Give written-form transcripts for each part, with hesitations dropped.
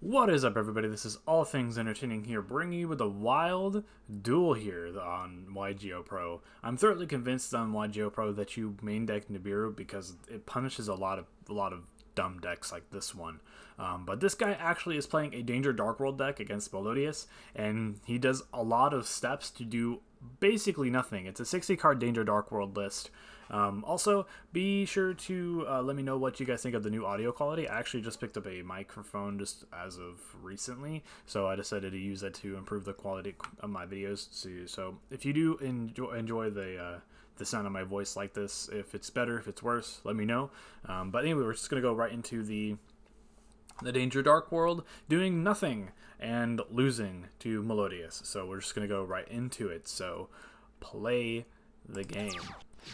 What is up, everybody? This is All Things Entertaining here, bringing you with a wild duel here on YGOPro. I'm thoroughly convinced on YGOPro that you main deck Nibiru because it punishes a lot of dumb decks like this one. But this guy actually is playing a Danger Dark World deck against Melodious, and he does a lot of steps to do basically nothing. It's a 60-card Danger Dark World list. Also, be sure to let me know what you guys think of the new audio quality. I actually just picked up a microphone just as of recently, so I decided to use that to improve the quality of my videos. So if you do enjoy the sound of my voice like this, if it's better, if it's worse, let me know. But anyway, we're just going to go right into the Danger Dark World, doing nothing and losing to Melodious. So we're just going to go right into it. So play the game.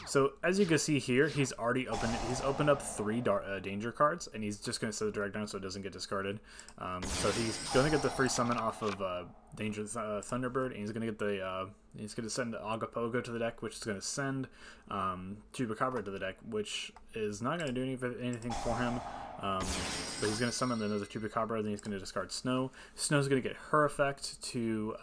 So as you can see here, he's opened up 3 danger cards, and he's just going to set the drag down so it doesn't get discarded. So he's going to get the free summon off of Danger Thunderbird, and he's going to get the he's going to send YGOPro to the deck, which is going to send Chupacabra to the deck, which is not going to do anything for him. But he's going to summon another Chupacabra, then he's going to discard Snow. Snow's going to get her effect to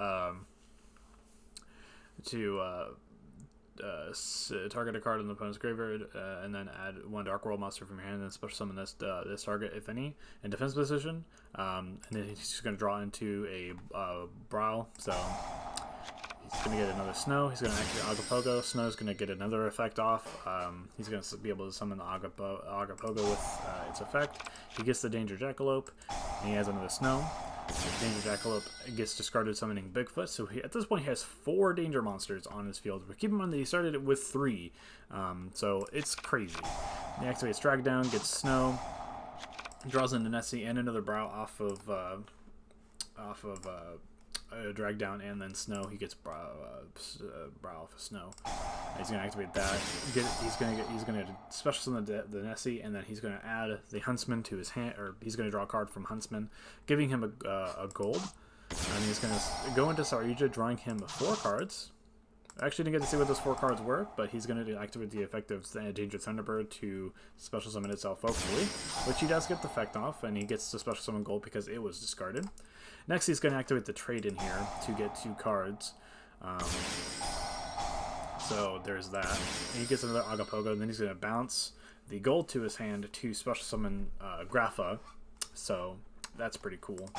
target a card in the opponent's graveyard, and then add 1 Dark World monster from your hand, and then special summon this target, if any, in defense position. And then he's just going to draw into a Brow, so he's going to get another Snow. He's going to activate YGOPro. Snow's going to get another effect off. He's going to be able to summon the YGOPro with its effect. He gets the Danger Jackalope, and he has another Snow. Danger Jackalope gets discarded summoning Bigfoot, so at this point he has 4 danger monsters on his field. But keep in mind that he started it with 3, so it's crazy. He activates Drag Down, gets Snow, draws into Nessie and another Brow off of Drag Down, and then Snow. He gets Brow off of Snow. He's going to activate that. He's going to special summon the Nessie, and then he's going to add the Huntsman to his hand, or he's going to draw a card from Huntsman, giving him a gold. And he's going to go into Saryuja, drawing him 4 cards. I actually didn't get to see what those 4 cards were, but he's going to activate the effect of Danger Thunderbird to special summon itself, hopefully, which he does get the effect off, and he gets to special summon gold because it was discarded. Next, he's going to activate the trade in here to get 2 cards. So there's that. And he gets another YGOPro, and then he's going to bounce the gold to his hand to special summon Grapha. So that's pretty cool.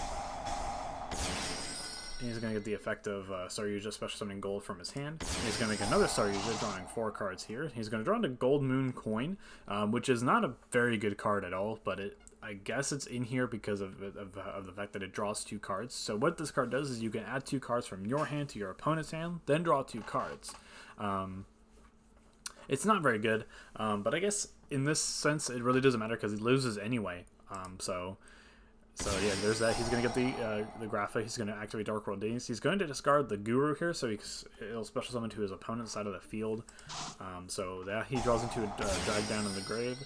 And he's going to get the effect of Saryuja special summoning gold from his hand. And he's going to make another Saryuja, drawing 4 cards here. He's going to draw into Gold Moon Coin, which is not a very good card at all, but I guess it's in here because of the fact that it draws 2 cards. So what this card does is you can add 2 cards from your hand to your opponent's hand, then draw 2 cards. It's not very good, but I guess in this sense it really doesn't matter because he loses anyway. So yeah, there's that. He's going to get the Grapha. He's going to activate Dark World Days. He's going to discard the Guru here, so it'll special summon to his opponent's side of the field. So that he draws into a Drag Down in the grave.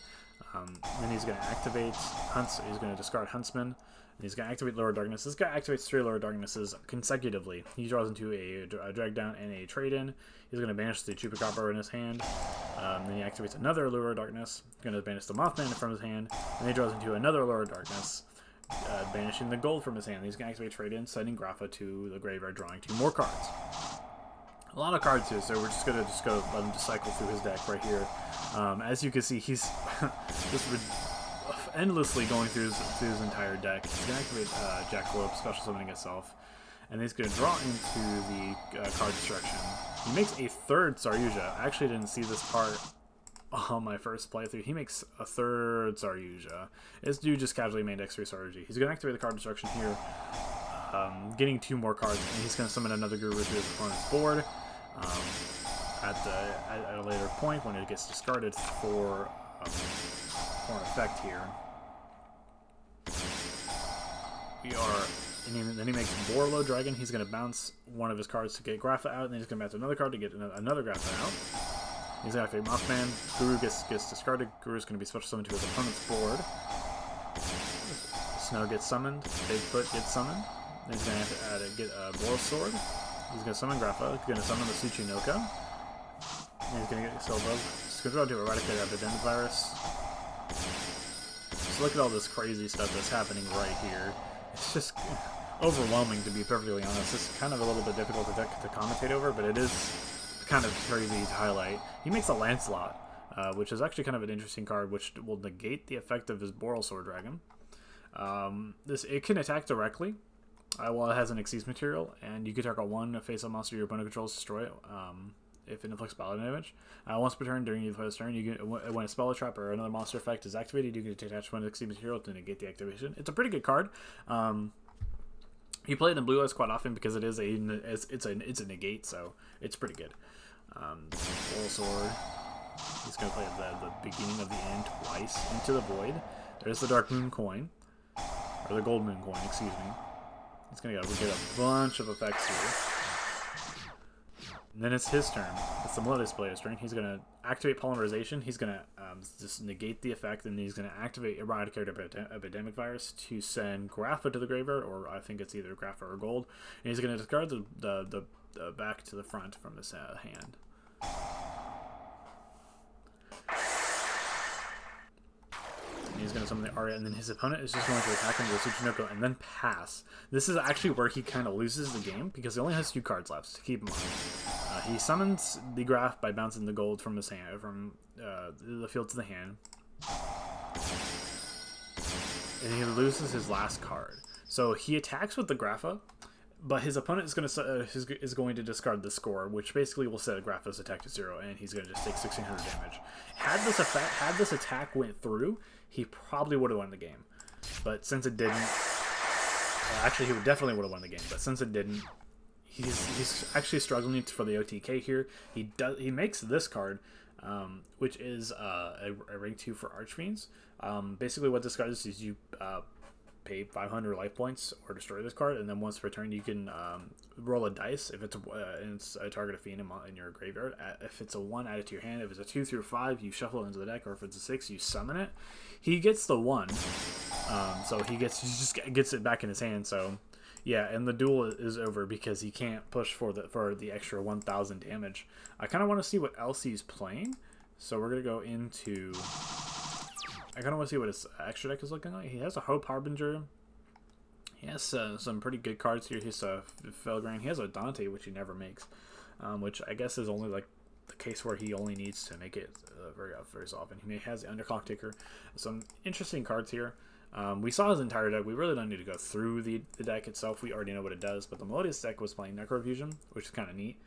Then he's going to activate He's going to discard Huntsman. And he's going to activate Lower Darkness. This guy activates 3 Lower Darknesses consecutively. He draws into a Drag Down and a Trade In. He's going to banish the Chupacabra in his hand. Then he activates another Lower Darkness. He's going to banish the Mothman from his hand. And he draws into another Lower Darkness, banishing the gold from his hand. He's going to activate Trade In, sending Grapha to the graveyard, drawing 2 more cards. A lot of cards here, so we're just going to go let him just cycle through his deck right here. As you can see, he's just endlessly going through his entire deck. He's going to activate Jackalope, special summoning itself, and he's going to draw into the card destruction. He makes a 3rd Saryuja. I actually didn't see this part on my first playthrough. He makes a 3rd Saryuja. This dude just casually made X3 Saryuja. He's going to activate the card destruction here, getting 2 more cards, and he's going to summon another Guru to his opponent's board at a later point when it gets discarded for an effect here. Then he makes Borlo Dragon. He's going to bounce one of his cards to get Grapha out, and then he's going to bounce another card to get another Grapha out. He's going to activate Mothman. Guru gets discarded. Guru's going to be special summoned to his opponent's board. Snow gets summoned. Bigfoot gets summoned. Then he's going to have to get a Boros Sword. He's going to summon Grapha. He's going to summon the Tsuchinoka. And he's going to get Silva. He's going to draw to Eradicate Epidemic Virus. So look at all this crazy stuff that's happening right here. it's just overwhelming, to be perfectly honest. It's kind of a little bit difficult to commentate over, but it is kind of crazy to highlight. He makes a Lancelot, which is actually kind of an interesting card, which will negate the effect of his Boral Sword Dragon. It can attack directly while it has an Xyz material, and you can target one face-up monster your opponent controls, destroy it if it inflicts battle damage. Once per turn, during your opponent's turn, when a spell, trap, or another monster effect is activated, you can attach one Xyz material to negate the activation. It's a pretty good card. You play it in blue eyes quite often because it is it's a negate, so it's pretty good. Boral Sword. He's going to play at the beginning of the end twice into the void. There's the Dark Moon coin, or the Gold Moon coin, excuse me. He's going to get a bunch of effects here. And then it's his turn. It's the Melodious player's turn. He's going to activate Polymerization. He's going to just negate the effect, and he's going to activate Eradicate Epidemic Virus to send Grapha to the graveyard, or I think it's either Grapha or Gold. And he's going to discard the back to the front from his hand. And he's going to summon the Aria, and then his opponent is just going to attack him with Tsuchinoko and then pass. This is actually where he kind of loses the game, because he only has 2 cards left to keep in mind. He summons the Graph by bouncing the gold from his hand, from the field to the hand. And he loses his last card. So he attacks with the Grapha, but his opponent is going to discard the score, which basically will set a Grapha's attack to 0, and he's going to just take 1600 damage. Had this attack went through, he probably would have won the game. But since it didn't, actually he definitely would have won the game. But since it didn't, he's actually struggling for the OTK here. He makes this card, which is a rank 2 for Archfiends. Basically, what this card is you pay 500 life points or destroy this card, and then once per turn you can roll a dice. If it's a target of fiend in your graveyard, if it's a 1, add it to your hand. If it's a 2 through 5, you shuffle it into the deck, or if it's a 6, you summon it. He gets the 1, so he just gets it back in his hand. So yeah, and the duel is over because he can't push for the extra 1000 damage. I kind of want to see what else he's playing, so we're gonna go into. I kind of want to see what his extra deck is looking like. He has a Hope Harbinger. He has some pretty good cards here. He has a Felgrain. He has a Dante, which he never makes, which I guess is only like the case where he only needs to make it very often. He has the Underclock Ticker. Some interesting cards here. We saw his entire deck. We really don't need to go through the deck itself. We already know what it does. But the Melodious deck was playing Necrofusion, which is kind of neat.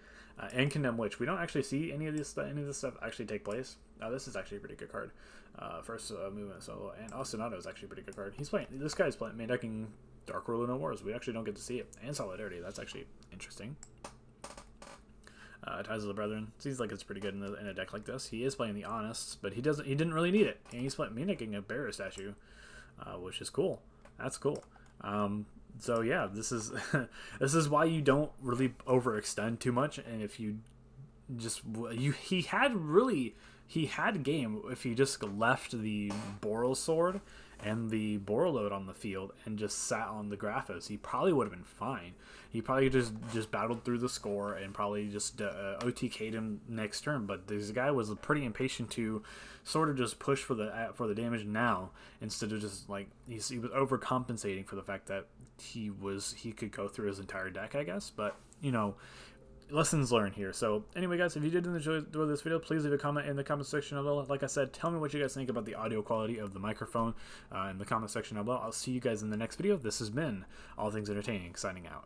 And Condemn Witch. We don't actually see any of this stuff actually take place. This is actually a pretty good card. First movement solo, and Ostinato is actually a pretty good card. This guy's main decking Dark World No Wars. We actually don't get to see it, and Solidarity. That's actually interesting. Ties of the Brethren seems like it's pretty good in a deck like this. He is playing the Honest, but he didn't really need it, and he's main decking a Bearer statue, which is cool. That's cool. So yeah, this is this is why you don't really overextend too much, and if you just he had game if he just left the Boral Sword and the Borreload on the field and just sat on the Graphos. He probably would have been fine. He probably just battled through the score and probably just OTK'd him next turn. But this guy was pretty impatient to sort of just push for the damage now, instead of just like he was overcompensating for the fact that he could go through his entire deck, I guess. But lessons learned here. So anyway, guys, if you did enjoy this video, please leave a comment in the comment section below. Like I said, tell me what you guys think about the audio quality of the microphone in the comment section below. I'll see you guys in the next video. This has been All Things Entertaining, signing out.